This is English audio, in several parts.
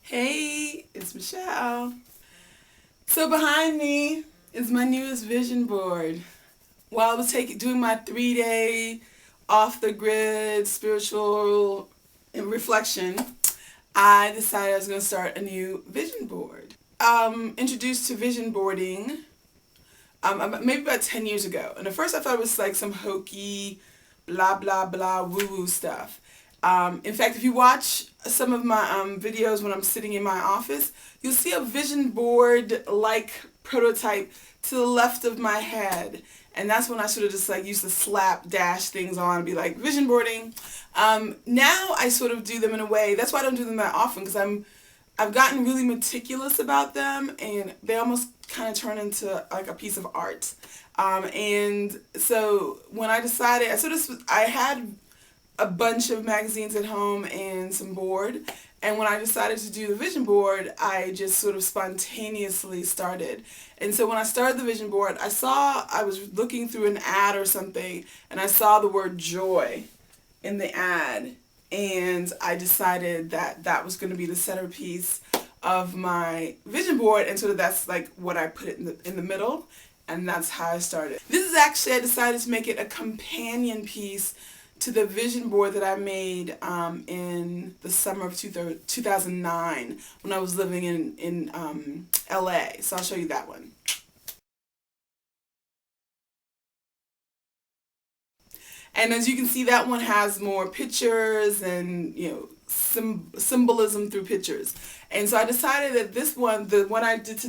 Hey, it's Michelle. So behind me is my newest vision board. While I was doing my 3 day off the grid spiritual reflection, I decided I was going to start a new vision board. Introduced to vision boarding maybe about 10 years ago. And at first I thought it was like some hokey, blah, blah, blah, woo-woo stuff. In fact, if you watch some of my videos when I'm sitting in my office, you'll see a vision board-like prototype to the left of my head. And that's when I sort of just like used to slap dash things on and be like, vision boarding. Now I sort of do them in a way, that's why I don't do them that often, because I've gotten really meticulous about them, and they almost kind of turn into like a piece of art. And so when I decided, I had a bunch of magazines at home and some board, and when I decided to do the vision board, I just sort of spontaneously started. And so when I started the vision board, I was looking through an ad or something, and I saw the word joy in the ad, and I decided that that was going to be the centerpiece of my vision board, and sort of that's like what I put it in the middle, and that's how I started. This is actually, I decided to make it a companion piece to the vision board that I made in the summer of 2009 when I was living in LA. So I'll show you that one. And as you can see, that one has more pictures and, symbolism through pictures. And so I decided that this one, the one I did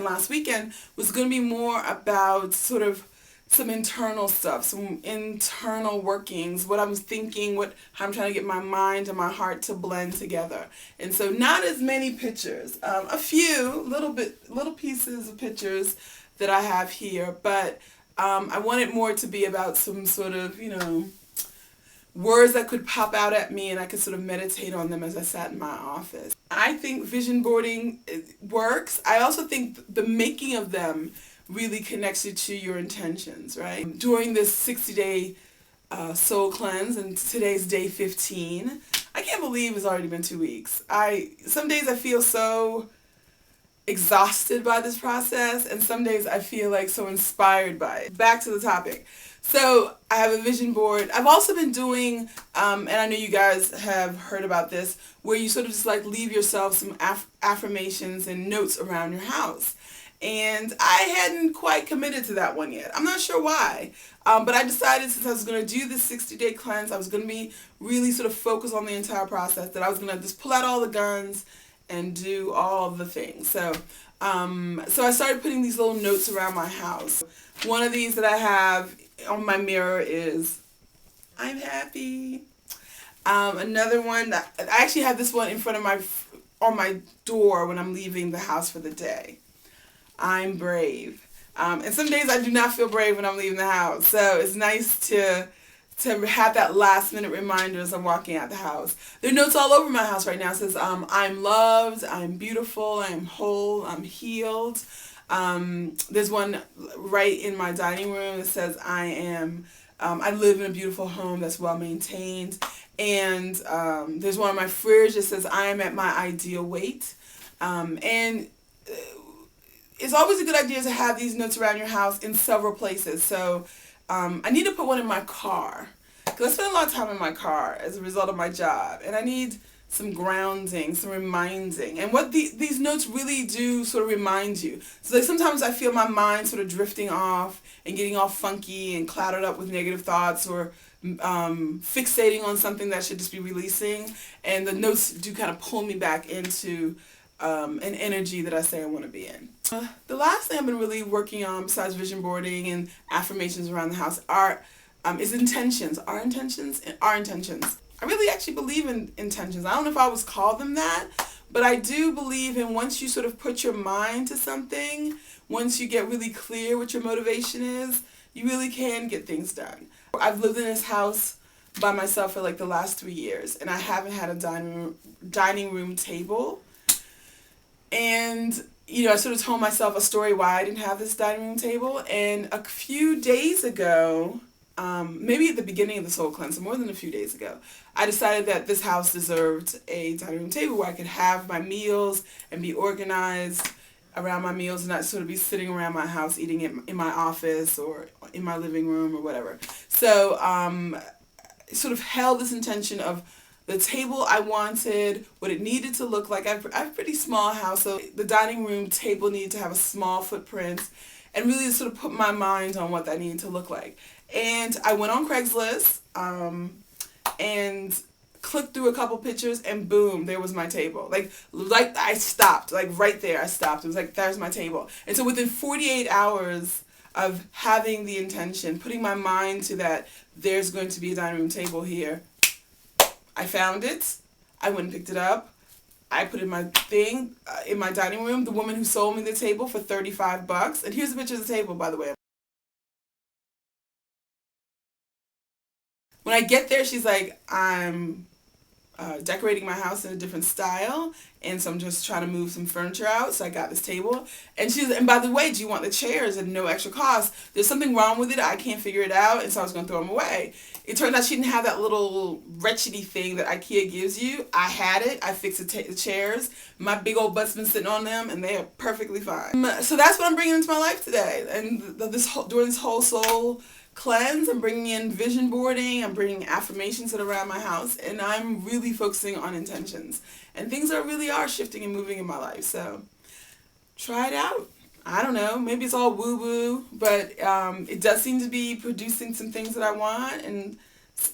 last weekend, was going to be more about sort of some internal stuff, some internal workings, what I'm thinking, how I'm trying to get my mind and my heart to blend together. And so not as many pictures, a few little pieces of pictures that I have here, but I wanted more to be about some sort of, words that could pop out at me, and I could sort of meditate on them as I sat in my office. I think vision boarding works. I also think the making of them really connects you to your intentions, right? During this 60-day soul cleanse, and today's day 15, I can't believe it's already been 2 weeks. Some days I feel so exhausted by this process, and some days I feel like so inspired by it. Back to the topic. So I have a vision board. I've also been doing, and I know you guys have heard about this, where you sort of just like leave yourself some affirmations and notes around your house. And I hadn't quite committed to that one yet. I'm not sure why. But I decided, since I was going to do this 60-day cleanse, I was going to be really sort of focused on the entire process, that I was going to just pull out all the guns and do all the things. So I started putting these little notes around my house. One of these that I have on my mirror is, I'm happy. Another one, I actually have this one in front of on my door when I'm leaving the house for the day. I'm brave. And some days I do not feel brave when I'm leaving the house. So it's nice to have that last minute reminder as I'm walking out the house. There are notes all over my house right now. It says, I'm loved, I'm beautiful, I'm whole, I'm healed. There's one right in my dining room that says, I live in a beautiful home that's well maintained. And there's one on my fridge that says, I am at my ideal weight. And it's always a good idea to have these notes around your house in several places. So I need to put one in my car, because I spend a lot of time in my car as a result of my job, and I need some grounding, some reminding. And what these notes really do sort of remind you. So like sometimes I feel my mind sort of drifting off and getting all funky and clouded up with negative thoughts, or fixating on something that should just be releasing. And the notes do kind of pull me back into an energy that I say I want to be in. The last thing I've been really working on, besides vision boarding and affirmations around the house, is intentions. Our intentions. I really actually believe in intentions. I don't know if I always call them that, but I do believe in, once you sort of put your mind to something, once you get really clear what your motivation is, you really can get things done. I've lived in this house by myself for like the last 3 years, and I haven't had a dining room table. And I sort of told myself a story why I didn't have this dining room table. And a few days ago, maybe at the beginning of the soul cleanse, more than a few days ago, I decided that this house deserved a dining room table where I could have my meals and be organized around my meals and not sort of be sitting around my house eating it in my office or in my living room or whatever. So sort of held this intention of the table I wanted, what it needed to look like. I have a pretty small house, so the dining room table needed to have a small footprint, and really sort of put my mind on what that needed to look like. And I went on Craigslist and clicked through a couple pictures, and boom, there was my table. Like I stopped, like right there I stopped. It was like, there's my table. And so within 48 hours of having the intention, putting my mind to that, there's going to be a dining room table here, I found it. I went and picked it up. I put in my thing in my dining room. The woman who sold me the table for $35. And here's a picture of the table, by the way. When I get there, she's like, I'm decorating my house in a different style, and so I'm just trying to move some furniture out, so I got this table. And she's, and by the way, do you want the chairs at no extra cost? There's something wrong with it, I can't figure it out, and so I was going to throw them away. It turned out she didn't have that little wretchedy thing that IKEA gives you. I had it. I fixed the chairs. My big old butt's been sitting on them, and they are perfectly fine. So that's what I'm bringing into my life today. And during this whole soul cleanse, I'm bringing in vision boarding, I'm bringing affirmations that are around my house, and I'm really focusing on intentions. And things really are shifting and moving in my life. So try it out. I don't know, maybe it's all woo-woo, but it does seem to be producing some things that I want and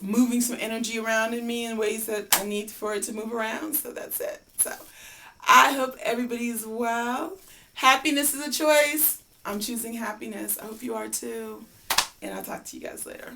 moving some energy around in me in ways that I need for it to move around. So that's it. So I hope everybody's well. Happiness is a choice. I'm choosing happiness. I hope you are too. And I'll talk to you guys later.